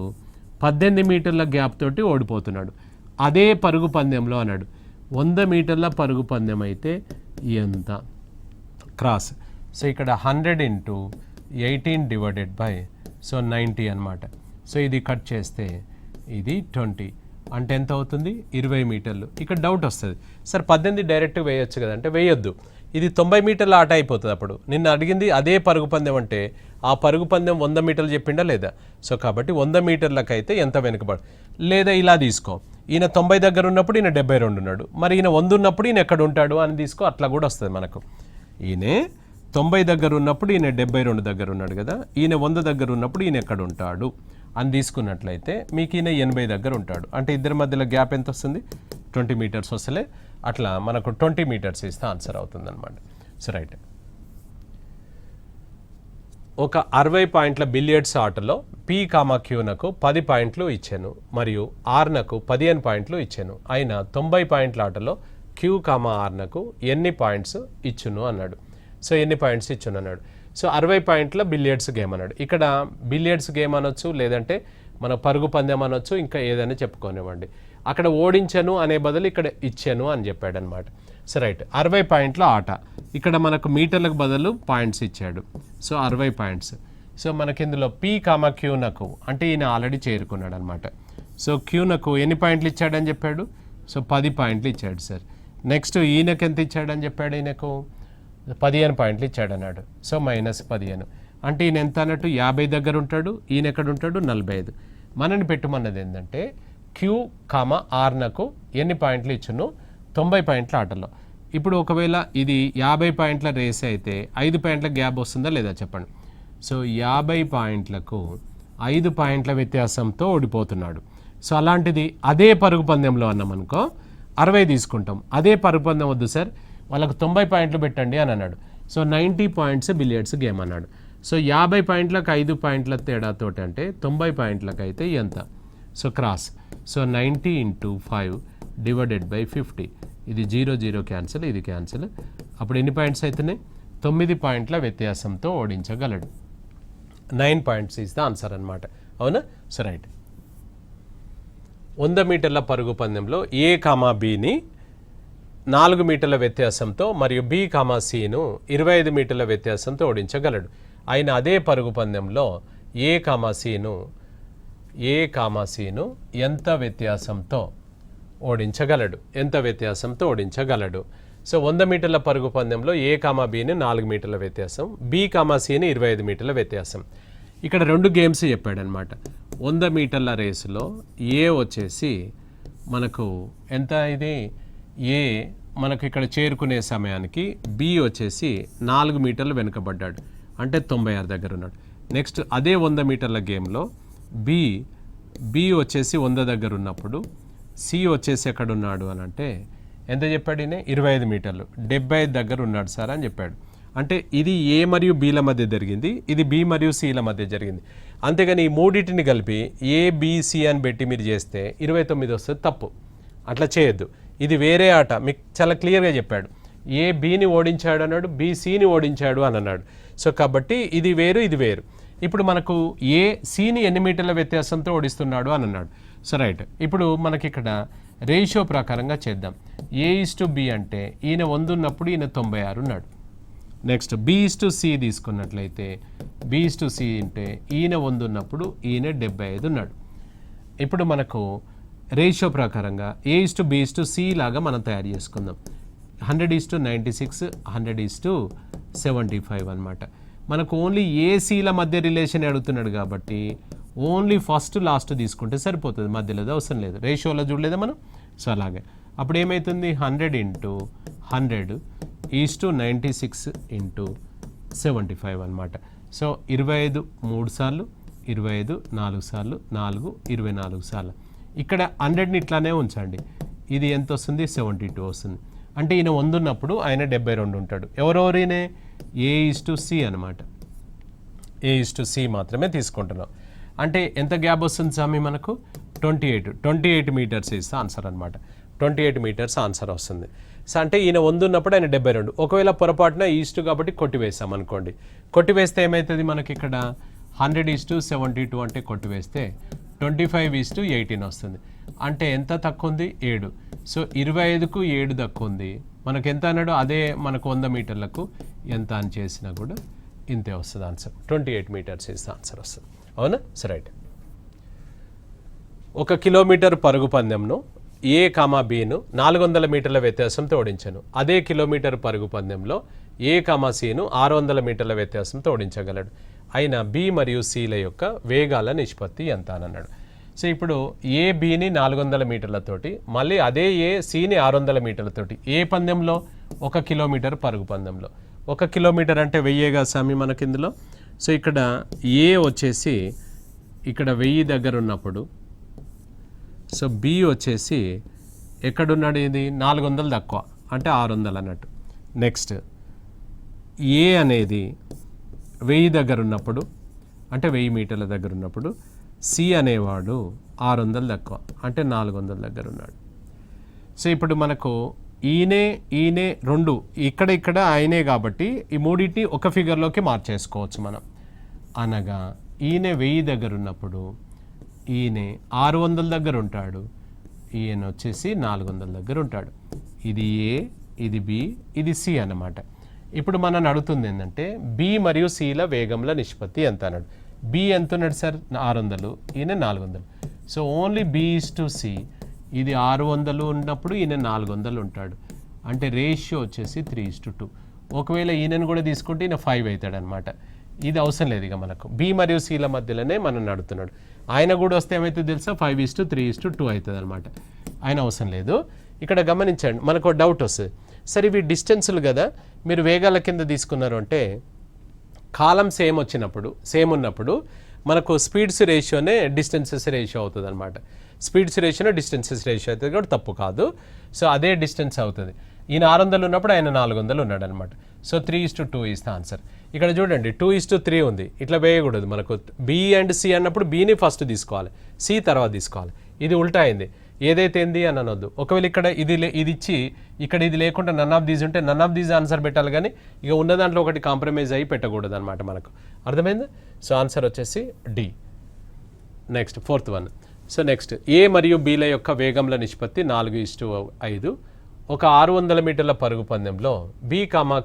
18 మీటర్ల గ్యాప్ తోటి ఓడిపోతున్నాడు. అదే పరుగు పందెంలో అన్నాడు 100 మీటర్ల పరుగు పందెం అయితే ఎంత? క్రాస్. సో ఇక్కడ 100 ఇంటూ 18/90 అనమాట. సో ఇది కట్ చేస్తే ఇది 20 అంటే ఎంత అవుతుంది? 20 మీటర్లు. ఇక్కడ డౌట్ వస్తుంది, సార్ 18 డైరెక్ట్ వేయొచ్చు కదా అంటే వేయొద్దు. ఇది 90 మీటర్ల ఆట అయిపోతుంది. అప్పుడు నిన్న అడిగింది అదే పరుగు పందెం అంటే ఆ పరుగు పందెం 100 మీటర్లు చెప్పిండా లేదా? సో కాబట్టి 100 మీటర్లకైతే ఎంత వెనుకబడి, లేదా ఇలా తీసుకో, ఈయన 90 దగ్గర ఉన్నప్పుడు ఈయన 72 ఉన్నాడు, మరి ఈయన 100 ఉన్నప్పుడు ఈయన ఎక్కడ ఉంటాడు అని తీసుకో, అట్లా కూడా వస్తుంది మనకు. ఈయన 90 దగ్గర ఉన్నప్పుడు ఈయన 72 దగ్గర ఉన్నాడు కదా, ఈయన 100 దగ్గర ఉన్నప్పుడు ఈయన ఎక్కడ ఉంటాడు అని తీసుకున్నట్లయితే మీకు ఈయన 80 దగ్గర ఉంటాడు. అంటే ఇద్దరి మధ్యలో గ్యాప్ ఎంత వస్తుంది? 20 మీటర్స్ వస్తలే. అట్లా మనకు 20 మీటర్స్ ఇస్తే ఆన్సర్ అవుతుంది అనమాట. So right. ఒక 60 పాయింట్ల బిలియర్డ్స్ ఆటలో పి కామా క్యూనకు 10 పాయింట్లు ఇచ్చాను మరియు ఆర్నకు 15 పాయింట్లు ఇచ్చాను. అయినా 90 పాయింట్ల ఆటలో క్యూ కామా ఆర్నకు ఎన్ని పాయింట్స్ ఇచ్చును అన్నాడు. సో ఎన్ని పాయింట్స్ ఇచ్చును అన్నాడు. సో 60 పాయింట్ల బిలియర్డ్స్ గేమ్ అన్నాడు. ఇక్కడ బిలియర్డ్స్ గేమ్ అనొచ్చు, లేదంటే మన పరుగు పందెం అనొచ్చు, ఇంకా ఏదైనా చెప్పుకోనివ్వండి. అక్కడ ఓడించను అనే బదులు ఇక్కడ ఇచ్చాను అని చెప్పాడు అనమాట. సో రైట్, 60 పాయింట్ల ఆట. ఇక్కడ మనకు మీటర్లకు బదులు పాయింట్స్ ఇచ్చాడు. So 60 points. సో మనకి ఇందులో పి కామా క్యూనకు అంటే ఈయన ఆల్రెడీ చేరుకున్నాడు అనమాట. సో క్యూనకు ఎన్ని పాయింట్లు ఇచ్చాడని చెప్పాడు? సో 10 పాయింట్లు ఇచ్చాడు సార్. నెక్స్ట్ ఈయనకి ఎంత ఇచ్చాడని చెప్పాడు, ఈయనకు 15 పాయింట్లు ఇచ్చాడు అన్నాడు. సో -15 అంటే ఈయన ఎంత అన్నట్టు 50 దగ్గర ఉంటాడు, ఈయన ఎక్కడ ఉంటాడు 45. మనని పెట్టుమన్నది ఏంటంటే Q, Rనకు ఎన్ని పాయింట్లు ఇచ్చును, 90 పాయింట్ల ఆటలో. ఇప్పుడు ఒకవేళ ఇది 50 పాయింట్ల రేస్ అయితే 5 పాయింట్ల గ్యాప్ వస్తుందా లేదా చెప్పండి. సో 50 పాయింట్లకు 5 పాయింట్ల వ్యత్యాసంతో ఓడిపోతున్నాడు. సో అలాంటిది అదే పరుగు పందెంలో అన్నామనుకో 60 తీసుకుంటాం. అదే పరుగు పందెం వద్దు సార్, వాళ్ళకు 90 పాయింట్లు పెట్టండి అని అన్నాడు. సో 90 పాయింట్స్ బిలియర్డ్స్ గేమ్ అన్నాడు. సో 50 పాయింట్లకు 5 పాయింట్ల తేడాతోటి అంటే 90 పాయింట్లకు అయితే ఎంత, సో క్రాస్. సో 90 × 5 / 50. ఇది 0 0 క్యాన్సిల్, ఇది క్యాన్సిల్. అప్పుడు ఎన్ని పాయింట్స్ అవుతున్నాయి, 9 పాయింట్ల వ్యత్యాసంతో ఓడించగలడు. 9 పాయింట్స్ ఈజ్ ద ఆన్సర్ అనమాట. అవునా? So right. 100 మీటర్ల పరుగు పందెంలో A, Bని 4 మీటర్ల వ్యత్యాసంతో మరియు B, Cను 25 మీటర్ల వ్యత్యాసంతో ఓడించగలడు. అయిన అదే పరుగు పందెంలో A, Cను ఎంత వ్యత్యాసంతో ఓడించగలడు, ఎంత వ్యత్యాసంతో ఓడించగలడు. సో 100 మీటర్ల పరుగు పందెంలో A, Bని 4 మీటర్ల వ్యత్యాసం, B, Cని 25 మీటర్ల వ్యత్యాసం. ఇక్కడ 2 గేమ్స్ చెప్పాడనమాట. 100 మీటర్ల రేసులో A వచ్చేసి మనకు ఎంత, ఇది A మనకు ఇక్కడ చేరుకునే సమయానికి B వచ్చేసి 4 మీటర్లు వెనుకబడ్డాడు, అంటే 96 దగ్గర ఉన్నాడు. నెక్స్ట్ అదే 100 మీటర్ల గేమ్లో B వచ్చేసి 100 దగ్గర ఉన్నప్పుడు C వచ్చేసి ఎక్కడ ఉన్నాడు అని అంటే ఎంత చెప్పాడు, 25 మీటర్లు 75 దగ్గర ఉన్నాడు సార్ అని చెప్పాడు. అంటే ఇది A మరియు Bల మధ్య జరిగింది, ఇది B మరియు Cల మధ్య జరిగింది. అంతేగాని ఈ మూడింటిని కలిపి A, B, C అని పెట్టి మీరు చేస్తే 29 వస్తుంది, తప్పు. అట్లా చేయొద్దు. ఇది వేరే ఆట, మీకు చాలా క్లియర్గా చెప్పాడు. A, Bని ఓడించాడు అన్నాడు, B, Cని ఓడించాడు అని అన్నాడు. సో కాబట్టి ఇది వేరు, ఇది వేరు. ఇప్పుడు మనకు A, Cని ఎన్ని మీటర్ల వ్యత్యాసంతో ఓడిస్తున్నాడు అని అన్నాడు. So right. ఇప్పుడు మనకి ఇక్కడ రేషియో ప్రకారంగా చేద్దాం. A:B అంటే ఈయన 100 ఉన్నప్పుడు ఈయన 96 ఉన్నాడు. నెక్స్ట్ B:C తీసుకున్నట్లయితే B:C అంటే ఈయన 100 ఉన్నప్పుడు ఈయన 75 ఉన్నాడు. ఇప్పుడు మనకు రేషియో ప్రకారంగా A:B:C లాగా మనం తయారు చేసుకుందాం. 100:96, 100:75 అనమాట. మనకు ఓన్లీ ACల మధ్య రిలేషన్ అడుగుతున్నాడు కాబట్టి ఓన్లీ ఫస్ట్ లాస్ట్ తీసుకుంటే సరిపోతుంది, మధ్యలో అవసరం లేదు. రేషియోలో చూడలేదా మనం. సో అలాగే అప్పుడు ఏమవుతుంది, 100 × 100:96 × 75 అనమాట. సో 25 3 సార్లు, 25 4 సార్లు, 4 24 సార్లు. ఇక్కడ 100ని ఇట్లానే ఉంచండి, ఇది ఎంత వస్తుంది, 72 వస్తుంది. అంటే ఈయన 100 ఉన్నప్పుడు ఆయన 72 ఉంటాడు. ఎవరెవరైనా A:C అనమాట. A:C మాత్రమే తీసుకుంటున్నాం. అంటే ఎంత గ్యాప్ వస్తుంది స్వామి మనకు, 28 మీటర్స్ ఇస్తే ఆన్సర్ అనమాట. 28 మీటర్స్ ఆన్సర్ వస్తుంది. సో అంటే ఈయన 100 ఉన్నప్పుడు ఆయన 72. ఒకవేళ పొరపాటున ఈస్ట్ కాబట్టి కొట్టివేస్తాం అనుకోండి. కొట్టివేస్తే ఏమవుతుంది మనకి ఇక్కడ 100:72 అంటే కొట్టివేస్తే 25:18 వస్తుంది. అంటే ఎంత తక్కువ ఉంది, 7. సో 25కు 7 తక్కువ ఉంది. మనకు ఎంత అన్నాడు, అదే మనకు 100 మీటర్లకు ఎంత అని చేసినా కూడా ఇంతే వస్తుంది ఆన్సర్. 28 మీటర్స్ ఇస్తే ఆన్సర్ వస్తుంది. అవునా? So right. 1 కిలోమీటర్ పరుగు పందెంను A, Bను 400 మీటర్ల వ్యత్యాసంతో ఓడించాను. అదే కిలోమీటర్ పరుగు పందెంలో A, Cను 600 మీటర్ల వ్యత్యాసంతో ఓడించగలడు. అయినా B మరియు Cల యొక్క వేగాల నిష్పత్తి ఎంత అని అన్నాడు. సో ఇప్పుడు A, Bని 400 మీటర్లతోటి, మళ్ళీ అదే A, Cని 600 మీటర్లతోటి. ఏ పందెంలో, 1 కిలోమీటర్ పరుగు పందెంలో. 1 కిలోమీటర్ అంటే 1000గా స్వామి మనకి ఇందులో. సో ఇక్కడ A వచ్చేసి ఇక్కడ 1000 దగ్గర ఉన్నప్పుడు, సో B వచ్చేసి ఎక్కడున్నాడు, ఇది 400 తక్కువ అంటే 600 అన్నట్టు. నెక్స్ట్ A అనేది 1000 దగ్గర ఉన్నప్పుడు అంటే 1000 మీటర్ల దగ్గర ఉన్నప్పుడు, C అనేవాడు 600 తక్కువ అంటే 400 దగ్గర ఉన్నాడు. సో ఇప్పుడు మనకు ఈయనే 2 ఇక్కడ ఆయనే కాబట్టి ఈ మూడింటిని ఒక ఫిగర్లోకి మార్చేసుకోవచ్చు మనం. అనగా ఈయన 1000 దగ్గర ఉన్నప్పుడు ఈయన 600 దగ్గర ఉంటాడు, ఈయన వచ్చేసి 400 దగ్గర ఉంటాడు. ఇది A, ఇది B, ఇది C అన్నమాట. ఇప్పుడు మనం అడుగుతుంది ఏంటంటే B మరియు Cల వేగంల నిష్పత్తి ఎంత అన్నాడు. B ఎంత ఉన్నాడు సార్, 600, ఈయన 400. So only B:C. ఇది 600 ఉన్నప్పుడు ఈయన 400 ఉంటాడు. అంటే రేషియో వచ్చేసి 3:2. ఒకవేళ ఈయనను కూడా తీసుకుంటే ఈయన 5 అవుతాడు అనమాట. ఇది అవసరం లేదు ఇక మనకు. బి మరియు సిల మధ్యలోనే మనం నడుతున్నాడు. ఆయన కూడా వస్తే ఏమవుతుంది తెలుసా, 5:3:2 అవుతుంది అనమాట. ఆయన అవసరం లేదు. ఇక్కడ గమనించండి, మనకు డౌట్ వస్తుంది, సరే ఇవి డిస్టెన్సులు కదా, మీరు వేగాల కింద తీసుకున్నారు అంటే కాలం సేమ్ ఉన్నప్పుడు మనకు స్పీడ్స్ రేషియోనే డిస్టెన్సెస్ రేషియో అవుతుంది అనమాట. స్పీడ్స్ రేషియోనే డిస్టెన్సెస్ రేషియో అవుతుంది కూడా తప్పు కాదు. సో అదే డిస్టెన్స్ అవుతుంది. ఈయన 600 ఉన్నప్పుడు ఆయన 400 ఉన్నాడు అనమాట. So 3:2 is the answer. ఇక్కడ చూడండి 2:3 ఉంది, ఇట్లా వేయకూడదు. మనకు బి అండ్ సి అన్నప్పుడు బీని ఫస్ట్ తీసుకోవాలి, సి తర్వాత తీసుకోవాలి. ఇది ఉల్టా అయింది, ఏదైతే ఏంది అని అనొద్దు. ఒకవేళ ఇక్కడ ఇది ఇచ్చి ఇక్కడ ఇది లేకుండా నన్ ఆఫ్ దీస్ ఉంటే నన్ ఆఫ్ దీస్ ఆన్సర్ పెట్టాలి, కానీ ఇక ఉన్న దాంట్లో ఒకటి కాంప్రమైజ్ అయ్యి పెట్టకూడదు అనమాట మనకు. అర్థమైంది? సో ఆన్సర్ వచ్చేసి D. Next 4th one. So next A మరియు బీల యొక్క వేగంల నిష్పత్తి 4:5. ఒక 600 మీటర్ల పరుగు పందెంలో బి కామా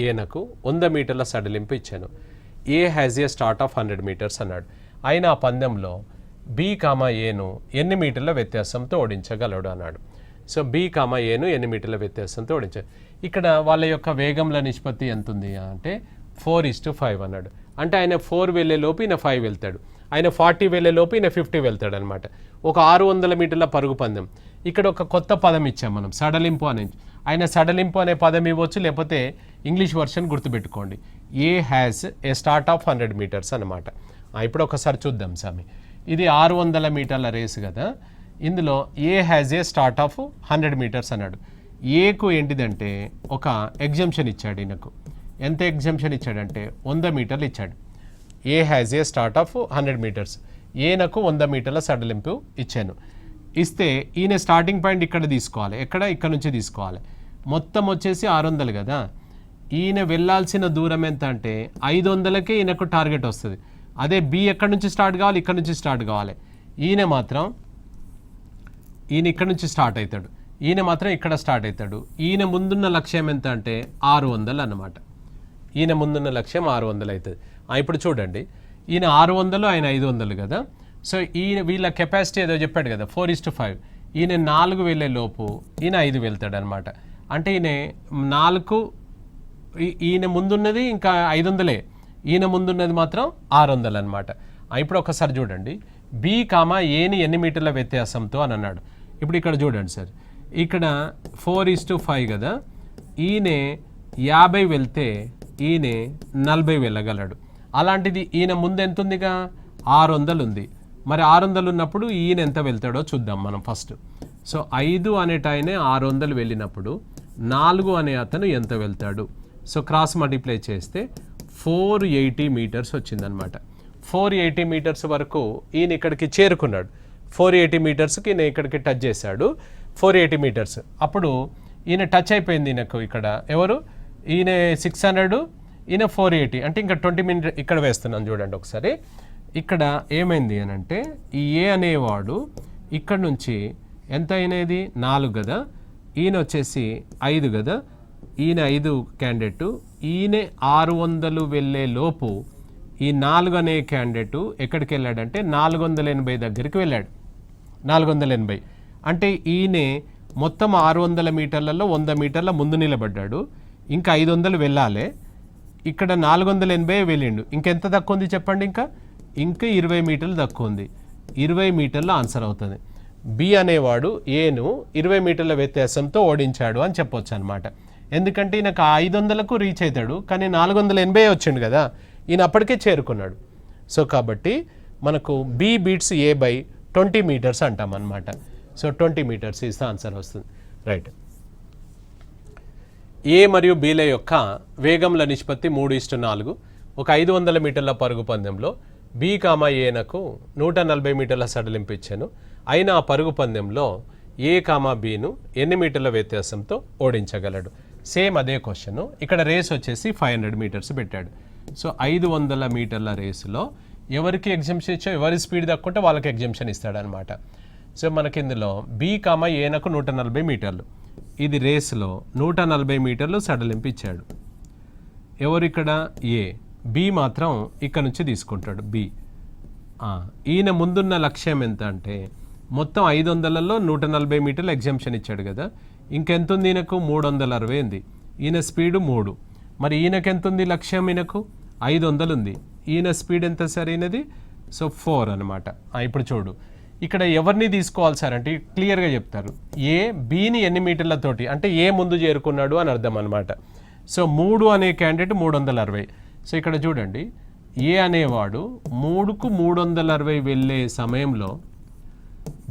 ఏనకు 100 మీటర్ల సడలింపు ఇచ్చాను. A has a start of 100 metres అన్నాడు. ఆయన ఆ పందెంలో బి కామా ఏను ఎన్ని మీటర్ల వ్యత్యాసంతో ఓడించగలడు అన్నాడు. సో బి కామా ఏను ఎన్ని మీటర్ల వ్యత్యాసంతో ఓడించాడు. ఇక్కడ వాళ్ళ యొక్క వేగంల నిష్పత్తి ఎంత ఉంది అంటే 4:5 అన్నాడు. అంటే ఆయన 4 వెళ్ళే లోపు ఈయన 5 వెళ్తాడు, ఆయన 40 వెళ్ళే లోపు ఈయన 50 వెళ్తాడు అనమాట. ఒక 600 మీటర్ల పరుగు పందెం. ఇక్కడ ఒక కొత్త పదం ఇచ్చాం మనం, సడలింపు అనే. ఆయన సడలింపు అనే పదం ఇవ్వచ్చు, లేకపోతే ఇంగ్లీష్ వర్షన్ గుర్తుపెట్టుకోండి, A has A start of 100 metres అనమాట. ఇప్పుడు ఒకసారి చూద్దాం స్వామి. ఇది 600 మీటర్ల రేసు కదా, ఇందులో A has a start of 100 metres అన్నాడు. ఏకు ఏంటిదంటే ఒక ఎగ్జంప్షన్ ఇచ్చాడు ఈయనకు. ఎంత ఎగ్జంప్షన్ ఇచ్చాడంటే 100 మీటర్లు ఇచ్చాడు. A has a start of 100 metres, ఏనకు 100 మీటర్ల సడలింపు ఇచ్చాను. ఇస్తే ఈయన స్టార్టింగ్ పాయింట్ ఇక్కడ తీసుకోవాలి, ఇక్కడ నుంచి తీసుకోవాలి. మొత్తం వచ్చేసి 600 కదా, ఈయన వెళ్ళాల్సిన దూరం ఎంత అంటే 500కే ఈయనకు టార్గెట్ వస్తుంది. అదే బి ఎక్కడి నుంచి స్టార్ట్ కావాలి, ఇక్కడ నుంచి స్టార్ట్ కావాలి. ఈయన ఇక్కడ నుంచి స్టార్ట్ అవుతాడు, ఈయన మాత్రం ఇక్కడ స్టార్ట్ అవుతాడు. ఈయన ముందున్న లక్ష్యం ఎంత అంటే 600 అన్నమాట. ఈయన ముందున్న లక్ష్యం 600 అవుతుంది. ఇప్పుడు చూడండి, ఈయన 600, ఆయన 500 కదా. సో వీళ్ళ కెపాసిటీ ఏదో చెప్పాడు కదా 4:5. ఈయన 4 వెళ్ళే లోపు ఈయన 5 వెళ్తాడు అనమాట. అంటే ఈయన ముందున్నది ఇంకా 500, ఈయన ముందున్నది మాత్రం 600 అనమాట. ఇప్పుడు ఒకసారి చూడండి, బి కామా ఏని ఎన్ని మీటర్ల వ్యత్యాసంతో అని అన్నాడు. ఇప్పుడు ఇక్కడ చూడండి సార్, ఇక్కడ 4:5 కదా, ఈయన 50 వెళ్తే ఈయన 40 వెళ్ళగలడు. అలాంటిది ఈయన ముందు ఎంత ఉందిగా 600 ఉంది. మరి 600 ఉన్నప్పుడు ఈయన ఎంత వెళ్తాడో చూద్దాం మనం ఫస్ట్. సో 5 అనేటాయనే 600 వెళ్ళినప్పుడు 4 అనే అతను ఎంత వెళ్తాడు. సో క్రాస్ మల్టిప్లై చేస్తే 480 మీటర్స్ వచ్చిందనమాట. 480 మీటర్స్ వరకు ఈయన ఇక్కడికి చేరుకున్నాడు. 480 మీటర్స్కి ఈయన ఇక్కడికి టచ్ చేశాడు. 480 మీటర్స్ అప్పుడు ఈయన టచ్ అయిపోయింది. ఈయనకు ఇక్కడ ఎవరు, ఈయన 600, ఈయన 480, అంటే ఇంకా 20 మినిట్ ఇక్కడ వేస్తున్నాను చూడండి ఒకసారి. ఇక్కడ ఏమైంది అని అంటే ఈ ఏ అనేవాడు ఇక్కడ నుంచి ఎంత అయినది 4 కదా, ఈయన వచ్చేసి 5 కదా, ఈయన 5 క్యాండిడేట్, ఈయన 600 వెళ్ళే లోపు ఈ 4 అనే క్యాండిడేట్ ఎక్కడికి వెళ్ళాడంటే 480 దగ్గరికి వెళ్ళాడు. 480 అంటే ఈయన మొత్తం 600 మీటర్లలో 100 మీటర్ల ముందు నిలబడ్డాడు. ఇంకా 500 వెళ్ళాలి. ఇక్కడ 480 వెళ్ళిండు. ఇంకెంత తక్కువ ఉంది చెప్పండి, ఇంకా 20 మీటర్లు తక్కువ ఉంది. 20 మీటర్ల ఆన్సర్ అవుతుంది. బి అనేవాడు ఏను 20 మీటర్ల వ్యత్యాసంతో ఓడించాడు అని చెప్పొచ్చు అనమాట. ఎందుకంటే ఈయనకు 500కు రీచ్ అవుతాడు, కానీ 480 వచ్చిండు కదా, ఈయన అప్పటికే చేరుకున్నాడు. సో కాబట్టి మనకు B beats A by 20 metres అంటాం అనమాట. So 20 metres is the answer వస్తుంది. రైట్. ఏ మరియు బీల యొక్క వేగంల నిష్పత్తి 3:4. ఒక 500 మీటర్ల పరుగు పందెంలో బి కామా ఏనకు 140 మీటర్ల సడలింపు ఇచ్చాను. అయినా ఆ పరుగు పందెంలో ఏ కామా బీను ఎన్ని మీటర్ల వ్యత్యాసంతో ఓడించగలడు. సేమ్ అదే క్వశ్చన్. ఇక్కడ రేస్ వచ్చేసి 500 మీటర్స్ పెట్టాడు. సో 500 మీటర్ల రేసులో ఎవరికి ఎగ్జంప్షన్ ఇచ్చా, ఎవరి స్పీడ్ తక్కుంటే వాళ్ళకి ఎగ్జంప్షన్ ఇస్తాడనమాట. సో మనకి ఇందులో బి కామా ఏనకు 140 మీటర్లు, ఇది రేసులో 140 మీటర్లు సడలింపు ఇచ్చాడు. ఎవరు ఇక్కడ ఏ, బి మాత్రం ఇక్కడ నుంచి తీసుకుంటాడు. బి ఈయన ముందున్న లక్ష్యం ఎంత అంటే మొత్తం 500లలో 140 మీటర్లు ఎగ్జంప్షన్ ఇచ్చాడు కదా, ఇంకెంత ఉంది ఈయనకు 360 ఉంది. ఈయన స్పీడు 3. మరి ఈయనకు ఎంత ఉంది లక్ష్యం? ఈయనకు 500 ఉంది. ఈయన స్పీడ్ ఎంత సార్ ఈయనది? సో 4 అనమాట. ఇప్పుడు చూడు ఇక్కడ ఎవరిని తీసుకోవాలి సార్ అంటే క్లియర్గా చెప్తారు. ఏ బీని ఎన్ని మీటర్లతోటి అంటే ఏ ముందు చేరుకున్నాడు అని అర్థం అనమాట. సో 3 అనే క్యాండిడేట్ 360. సో ఇక్కడ చూడండి ఏ అనేవాడు 3కు 360 వెళ్ళే సమయంలో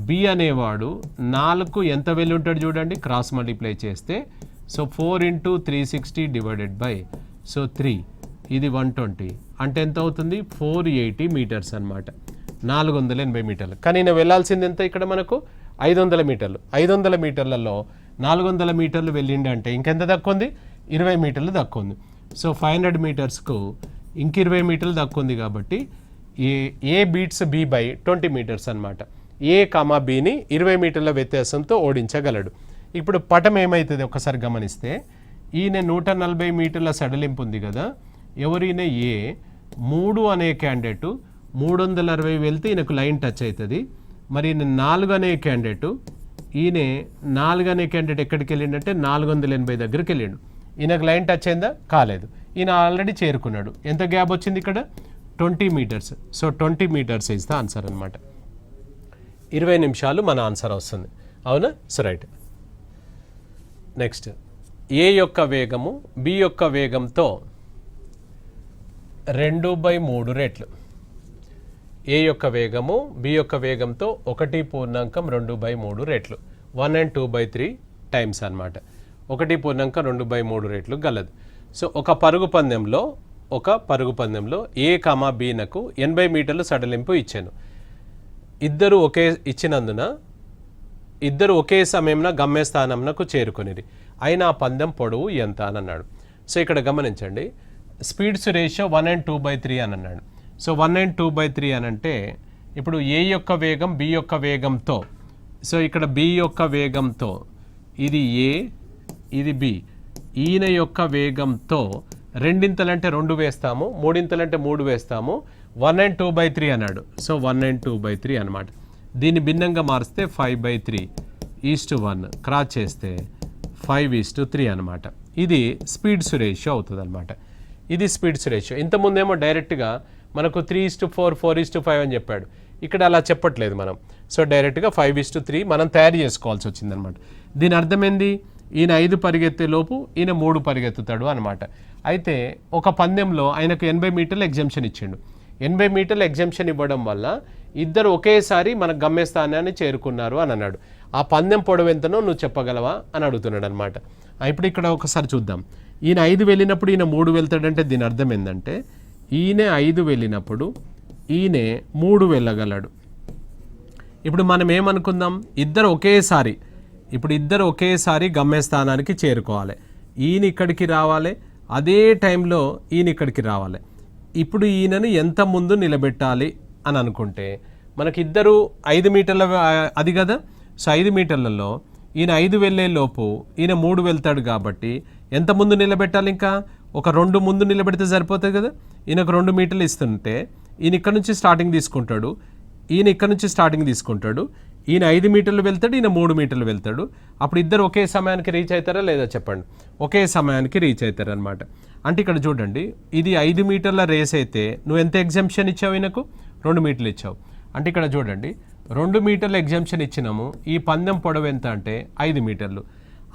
బి అనేవాడు 4కు ఎంత వెళ్ళి ఉంటాడు చూడండి, క్రాస్ మల్టిప్లై చేస్తే. సో 4 × 360 డివైడెడ్ బై 3 ఇది 120 అంటే ఎంత అవుతుంది? 480 మీటర్స్ అనమాట. 480 మీటర్లు. కానీ నేను వెళ్ళాల్సింది ఎంత ఇక్కడ మనకు? 500 మీటర్లు. 500 మీటర్లలో 400 మీటర్లు వెళ్ళిండి అంటే ఇంకెంత తక్కువ ఉంది? 20 మీటర్లు తక్కువ ఉంది. సో 500 మీటర్స్కు ఇంక 20 మీటర్లు తక్కువ ఉంది కాబట్టి ఏ బీట్స్ బి బై 20 మీటర్స్ అనమాట. ఏ కామా బిని 20 మీటర్ల వ్యత్యాసంతో ఓడించగలడు. ఇప్పుడు పటం ఏమవుతుంది ఒకసారి గమనిస్తే, ఈయన 140 మీటర్ల సడలింపు ఉంది కదా, ఎవరైనా ఏ 3 అనే క్యాండిడేటు 360 వెళ్తే ఈయనకు లైన్ టచ్ అవుతుంది. మరి ఈయన 4 అనే క్యాండిడేటు ఎక్కడికి వెళ్ళిండంటే 480 దగ్గరికి వెళ్ళిండు. ఈయనకు లైన్ టచ్ అయిందా? కాలేదు. ఈయన ఆల్రెడీ చేరుకున్నాడు. ఎంత గ్యాప్ వచ్చింది ఇక్కడ? 20 metres. So 20 metres is the answer అనమాట. 20 నిమిషాలు మన ఆన్సర్ వస్తుంది. అవునా? So right. నెక్స్ట్, ఏ యొక్క వేగము బి యొక్క వేగంతో 2/3 రెట్లు. ఏ యొక్క వేగము బి యొక్క వేగంతో 1.2/3 రెట్లు. 1 and 2/3 టైమ్స్ అనమాట. 1.2/3 రెట్లు గలదు. సో ఒక పరుగు పందెంలో ఏ కామా బీనకు 80 మీటర్లు సడలింపు ఇచ్చాను. ఇద్దరు ఒకే సమయంలో గమ్యస్థానంకు చేరుకునేది. అయినా ఆ పందెం పొడవు ఎంత అని అన్నాడు. సో ఇక్కడ గమనించండి, స్పీడ్స్ రేషియో 1 and 2/3 అని అన్నాడు. సో 1 and 2/3 అని అంటే ఇప్పుడు ఏ యొక్క వేగం బి యొక్క వేగంతో, సో ఇక్కడ బి యొక్క వేగంతో ఇది ఏ ఇది బి, ఈయన యొక్క వేగంతో రెండింతలంటే 2 వేస్తాము, మూడింతలంటే 3 వేస్తాము. 1 and 2/3 అన్నాడు. సో 1 and 2/3 అనమాట. దీన్ని భిన్నంగా మారిస్తే 5/3:1 క్రాస్ చేస్తే 5:3 అనమాట. ఇది స్పీడ్స్ రేషియో అవుతుంది అనమాట. ఇది స్పీడ్స్ రేషియో. ఇంతకుముందేమో డైరెక్ట్గా మనకు 3:4 4:5 అని చెప్పాడు. ఇక్కడ అలా చెప్పట్లేదు మనం. సో డైరెక్ట్గా 5:3 మనం తయారు చేసుకోవాల్సి వచ్చిందనమాట. దీని అర్థమైంది, ఈయన 5 పరిగెత్తే లోపు ఈయన 3 పరిగెత్తుతాడు అనమాట. అయితే ఒక పందెంలో ఆయనకు 80 మీటర్ల ఎగ్జంప్షన్ ఇచ్చిండు. 80 మీటర్ల ఎగ్జంప్షన్ ఇవ్వడం వల్ల ఇద్దరు ఒకేసారి మన గమ్యస్థానాన్ని చేరుకున్నారు అని అన్నాడు. ఆ పందెం పొడవు ఎంతనో నువ్వు చెప్పగలవా అని అడుగుతున్నాడు అనమాట. ఇప్పుడు ఇక్కడ ఒకసారి చూద్దాం. ఈయన 5 వెళ్ళినప్పుడు ఈయన 3 వెళ్తాడంటే దీని అర్థం ఏంటంటే ఈయన 5 వెళ్ళినప్పుడు ఈయన 3 వెళ్ళగలడు. ఇప్పుడు మనం ఏమనుకుందాం, ఇద్దరు ఒకేసారి గమ్యస్థానానికి చేరుకోవాలి. ఈయన ఇక్కడికి రావాలి, అదే టైంలో ఈయన ఇక్కడికి రావాలి. ఇప్పుడు ఈయనను ఎంత ముందు నిలబెట్టాలి అని అనుకుంటే మనకి ఇద్దరు 5 మీటర్ల అది కదా. సో 5 మీటర్లలో ఈయన 5 వెళ్ళే లోపు ఈయన 3 వెళ్తాడు కాబట్టి ఎంత ముందు నిలబెట్టాలి? ఇంకా ఒక 2 ముందు నిలబెడితే సరిపోతుంది కదా. ఈయనకు 2 మీటర్లు ఇస్తుంటే ఈయన ఇక్కడ నుంచి స్టార్టింగ్ తీసుకుంటాడు, ఈయన ఇక్కడ నుంచి స్టార్టింగ్ తీసుకుంటాడు. ఈయన 5 మీటర్లు వెళ్తాడు, ఈయన 3 మీటర్లు వెళ్తాడు. అప్పుడు ఇద్దరు ఒకే సమయానికి రీచ్ అవుతారా లేదా చెప్పండి? ఒకే సమయానికి రీచ్ అవుతారు అనమాట. అంటే ఇక్కడ చూడండి, ఇది 5 మీటర్ల రేస్ అయితే నువ్వు ఎంత ఎగ్జంప్షన్ ఇచ్చావు? ఈయనకు 2 మీటర్లు ఇచ్చావు. అంటే ఇక్కడ చూడండి, 2 మీటర్ల ఎగ్జంప్షన్ ఇచ్చినాము. ఈ పందెం పొడవు ఎంత అంటే 5 మీటర్లు.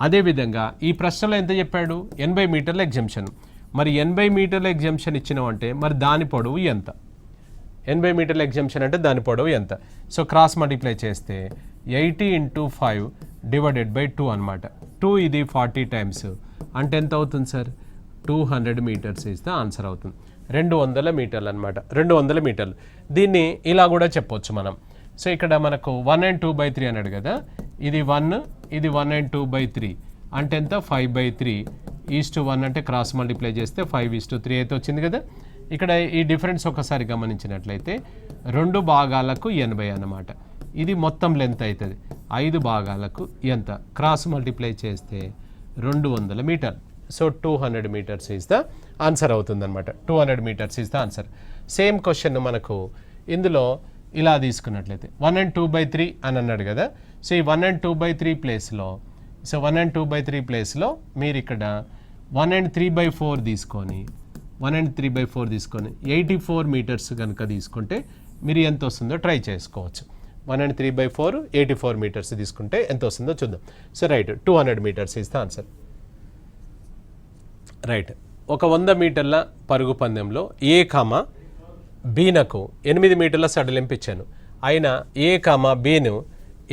అదేవిధంగా ఈ ప్రశ్నలో ఎంత చెప్పాడు? 80 మీటర్ల ఎగ్జంప్షన్. మరి 80 మీటర్ల ఎగ్జంప్షన్ ఇచ్చినావు అంటే మరి దాని పొడవు ఎంత? 80 మీటర్ల ఎగ్జంప్షన్ అంటే దాని పొడవు ఎంత? సో క్రాస్ మల్టిప్లై చేస్తే 80 × 5 డివైడెడ్ బై 2 అనమాట. 2 ఇది 40 టైమ్స్ అంటే ఎంత అవుతుంది sir? 200 metres is the answer అవుతుంది. 200 మీటర్లు అనమాట. 200 మీటర్లు. దీన్ని ఇలా కూడా చెప్పొచ్చు మనం. సో ఇక్కడ మనకు 1 and 2/3 అన్నాడు కదా, ఇది 1 ఇది 1 and 2/3 అంటే ఎంత? 5/3:1 అంటే క్రాస్ మల్టిప్లై చేస్తే 5:3 అయితే వచ్చింది కదా. ఇక్కడ ఈ డిఫరెన్స్ ఒకసారి గమనించినట్లయితే 2 భాగాలకు 80 అన్నమాట. ఇది మొత్తం లెంత్ అవుతుంది. 5 భాగాలకు ఎంత? క్రాస్ మల్టిప్లై చేస్తే 200 metre. So 200 metres is the answer అవుతుంది అనమాట. 200 metres is the answer. Same question మనకు ఇందులో ఇలా తీసుకున్నట్లయితే 1 and 2/3 అని అన్నాడు కదా. సో ఈ 1 and 2/3 ప్లేస్లో సో 1 and 2/3 ప్లేస్లో మీరు ఇక్కడ 1 and 3/4 తీసుకొని 84 మీటర్స్ కనుక తీసుకుంటే మీరు ఎంత వస్తుందో ట్రై చేసుకోవచ్చు. 1 and 3/4 84 మీటర్స్ తీసుకుంటే ఎంత వస్తుందో చూద్దాం. So right, 200 metres is the answer. Right, ఒక 100 మీటర్ల పరుగు పందెంలో ఏ కామా బీనకు 8 మీటర్ల సడలింపు ఇచ్చాను. అయినా ఏ కామా బీను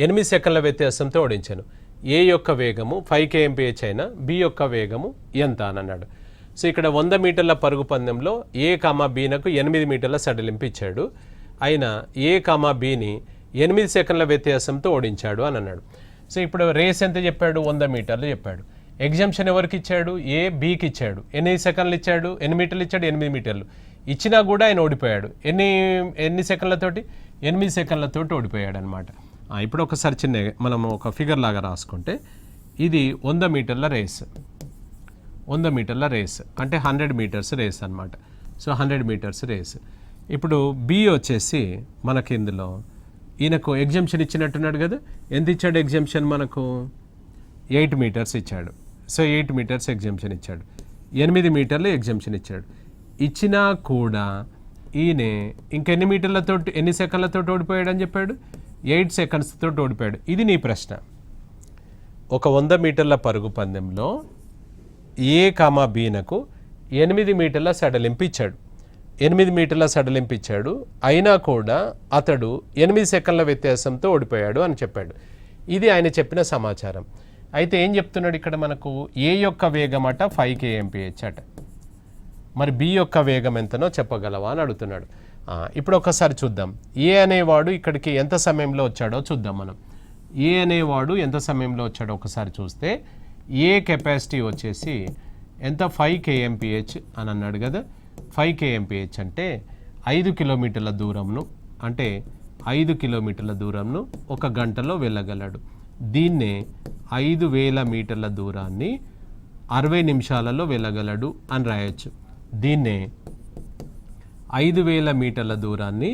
8 సెకండ్ల వ్యత్యాసంతో ఓడించాను. ఏ యొక్క వేగము 5 kmph అయినా బి యొక్క వేగము ఎంత అని అన్నాడు. సో ఇక్కడ 100 మీటర్ల పరుగు పందెంలో ఏ కామా బీనకు 8 మీటర్ల సడలింపు ఇచ్చాడు. అయినా ఏ కామా బీని 8 సెకండ్ల వ్యత్యాసంతో ఓడించాడు అని అన్నాడు. సో ఇప్పుడు రేస్ ఎంత చెప్పాడు? 100 మీటర్లు చెప్పాడు. ఎగ్జామ్షన్ ఎవరికి ఇచ్చాడు? ఏ బీకి ఇచ్చాడు. ఎన్ని సెకండ్లు ఇచ్చాడు? 8 మీటర్లు ఇచ్చాడు. 8 మీటర్లు ఇచ్చినా కూడా ఆయన ఓడిపోయాడు. ఎన్ని సెకండ్లతోటి? 8 సెకండ్లతోటి ఓడిపోయాడు అనమాట. ఇప్పుడు ఒకసారి చిన్న మనం ఒక ఫిగర్ లాగా రాసుకుంటే ఇది 100 మీటర్ల రేస్. 100 మీటర్ల రేస్ అంటే 100 మీటర్స్ రేస్ అనమాట. So 100 metres race. ఇప్పుడు బి వచ్చేసి మనకి ఇందులో ఈయనకు ఎగ్జామ్షన్ ఇచ్చినట్టున్నాడు కదా. ఎంత ఇచ్చాడు ఎగ్జామ్షన్? మనకు 8 మీటర్స్ ఇచ్చాడు. సో 8 మీటర్స్ ఎగ్జామ్షన్ ఇచ్చాడు. 8 మీటర్లు ఎగ్జామ్షన్ ఇచ్చాడు. ఇచ్చినా కూడా ఈయన ఇంకెన్ని మీటర్లతో ఎన్ని సెకండ్లతో ఓడిపోయాడు అని చెప్పాడు? 8 సెకండ్స్ తోటి ఓడిపోయాడు. ఇది నీ ప్రశ్న. ఒక 100 మీటర్ల పరుగు పందెంలో ఏ కామా బీనకు 8 మీటర్ల సడలింపు ఇచ్చాడు. 8 మీటర్ల సడలింపు ఇచ్చాడు. అయినా కూడా అతడు 8 సెకండ్ల వ్యత్యాసంతో ఓడిపోయాడు అని చెప్పాడు. ఇది ఆయన చెప్పిన సమాచారం. అయితే ఏం చెప్తున్నాడు ఇక్కడ మనకు? ఏ యొక్క వేగం అట 5 kmph అట. మరి బి యొక్క వేగం ఎంతనో చెప్పగలవా అని అడుగుతున్నాడు. ఇప్పుడు ఒకసారి చూద్దాం. ఏ అనేవాడు ఇక్కడికి ఎంత సమయంలో వచ్చాడో చూద్దాం మనం. ఏ అనేవాడు ఎంత సమయంలో వచ్చాడో ఒకసారి చూస్తే ఏ కెపాసిటీ వచ్చేసి ఎంత? 5 kmph అని అన్నాడు కదా. 5 kmph అంటే 5 కిలోమీటర్ల దూరంను, అంటే 5 కిలోమీటర్ల దూరంను 1 గంటలో వెళ్ళగలడు. దీన్నే 5000 మీటర్ల దూరాన్ని 60 నిమిషాలలో వెళ్ళగలడు అని రాయొచ్చు. దీన్నే 5000 మీటర్ల దూరాన్ని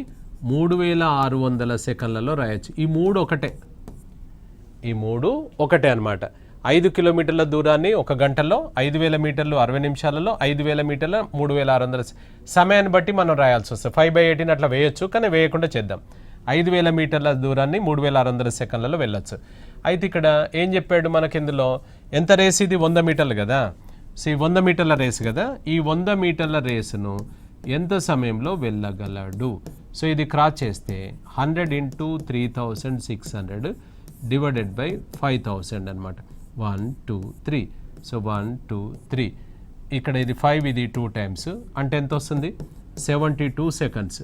3600 సెకండ్లలో రాయొచ్చు. ఈ మూడు ఒకటే అన్నమాట. 5 కిలోమీటర్ల దూరాన్ని 1 గంటలో, 5000 మీటర్లు 60 నిమిషాలలో, 5000 మీటర్ల 3600 సమయాన్ని బట్టి మనం రాయాల్సి వస్తుంది. 5/18 అట్లా వేయొచ్చు, కానీ వేయకుండా చేద్దాం. 5000 మీటర్ల దూరాన్ని 3600 సెకండ్లలో వెళ్ళొచ్చు. అయితే ఇక్కడ ఏం చెప్పాడు మనకి ఇందులో? ఎంత రేస్ ఇది? 100 మీటర్లు కదా. సో ఈ 100 మీటర్ల రేసు కదా. ఈ 100 మీటర్ల రేసును ఎంత సమయంలో వెళ్ళగలడు? సో ఇది క్రాస్ చేస్తే 100 × 3600 డివైడెడ్ బై 5000 అనమాట. 1 2 3. సో 1 2 3. ఇక్కడ ఇది 5, ఇది 2 టైమ్స్ అంటే ఎంత వస్తుంది? 72 సెకండ్స్.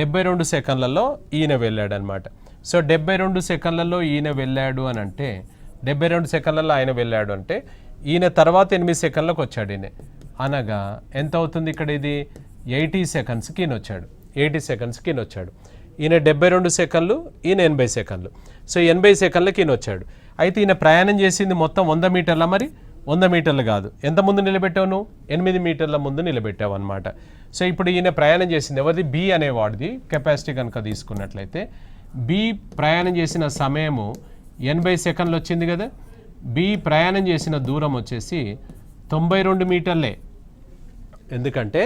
72 సెకండ్లలో ఈయన వెళ్ళాడు అనమాట. సో 72 సెకండ్లలో ఈయన వెళ్ళాడు అని అంటే 72 సెకండ్లలో ఆయన వెళ్ళాడు అంటే ఈయన తర్వాత 8 సెకండ్లకు వచ్చాడు ఈయన. అనగా ఎంత అవుతుంది ఇక్కడ? ఇది 80 సెకండ్స్కి ఈయన వచ్చాడు. 80 సెకండ్స్కి ఈయన వచ్చాడు. ఈయన 72 సెకండ్లు, ఈయన 80 సెకండ్లు. సో 80 సెకండ్లకి ఈయన వచ్చాడు. అయితే ఈయన ప్రయాణం చేసింది మొత్తం 100 మీటర్ల. మరి 100 మీటర్లు కాదు. ఎంత ముందు నిలబెట్టావు నువ్వు? 8 మీటర్ల ముందు నిలబెట్టావు అనమాట. సో ఇప్పుడు ఈయన ప్రయాణం చేసింది ఎవరిది? బి అనేవాడిది కెపాసిటీ కనుక తీసుకున్నట్లయితే బి ప్రయాణం చేసిన సమయము 80 సెకండ్లు వచ్చింది కదా. బి ప్రయాణం చేసిన దూరం వచ్చేసి 92 మీటర్లే. ఎందుకంటే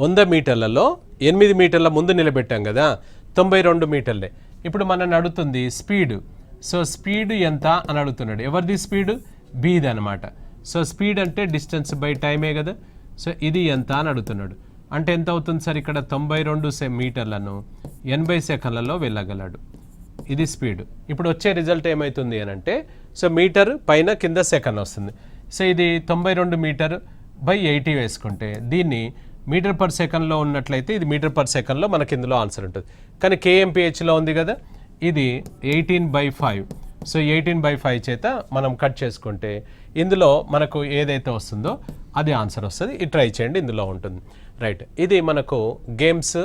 100 మీటర్లలో 8 మీటర్ల ముందు నిలబెట్టాం కదా, 92 మీటర్లే. ఇప్పుడు మనం అడుగుతుంది స్పీడ్. సో స్పీడ్ ఎంత అని అడుగుతున్నాడు. ఎవరిది స్పీడ్? బీది అనమాట. సో స్పీడ్ అంటే డిస్టెన్స్ బై టైమే కదా. సో ఇది ఎంత అని అడుగుతున్నాడు. అంటే ఎంత అవుతుంది సార్? ఇక్కడ 92 మీటర్లను 80 సెకండ్లలో వెళ్ళగలడు. ఇది స్పీడ్. ఇప్పుడు వచ్చే రిజల్ట్ ఏమవుతుంది అని అంటే, సో మీటర్ పైన కింద సెకండ్ వస్తుంది. సో ఇది 92 మీటర్ బై 80 వేసుకుంటే దీన్ని మీటర్ పర్ సెకండ్లో ఉన్నట్లయితే ఇది మీటర్ పర్ సెకండ్లో మనకి ఇందులో ఆన్సర్ ఉంటుంది. కానీ kmpHలో ఉంది కదా, ఇది 18/5. సో 18/5 చేత మనం కట్ చేసుకుంటే ఇందులో మనకు ఏదైతే వస్తుందో అది ఆన్సర్ వస్తుంది. ఇది ట్రై చేయండి, ఇందులో ఉంటుంది. రైట్, ఇది మనకు గేమ్స్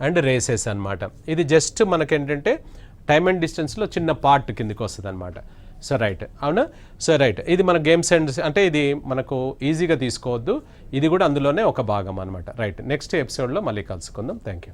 అండ్ రేసెస్ అనమాట. ఇది జస్ట్ మనకేంటంటే టైమ్ అండ్ డిస్టెన్స్లో చిన్న పార్ట్ కిందకి వస్తుంది అనమాట. సో రైట్, అవునా? సో రైట్, ఇది మన గేమ్స్ అండ్ అంటే ఇది మనకు ఈజీగా తీసుకోవద్దు, ఇది కూడా అందులోనే ఒక భాగం అనమాట. రైట్, నెక్స్ట్ ఎపిసోడ్లో మళ్ళీ కలుసుకుందాం. Thank you.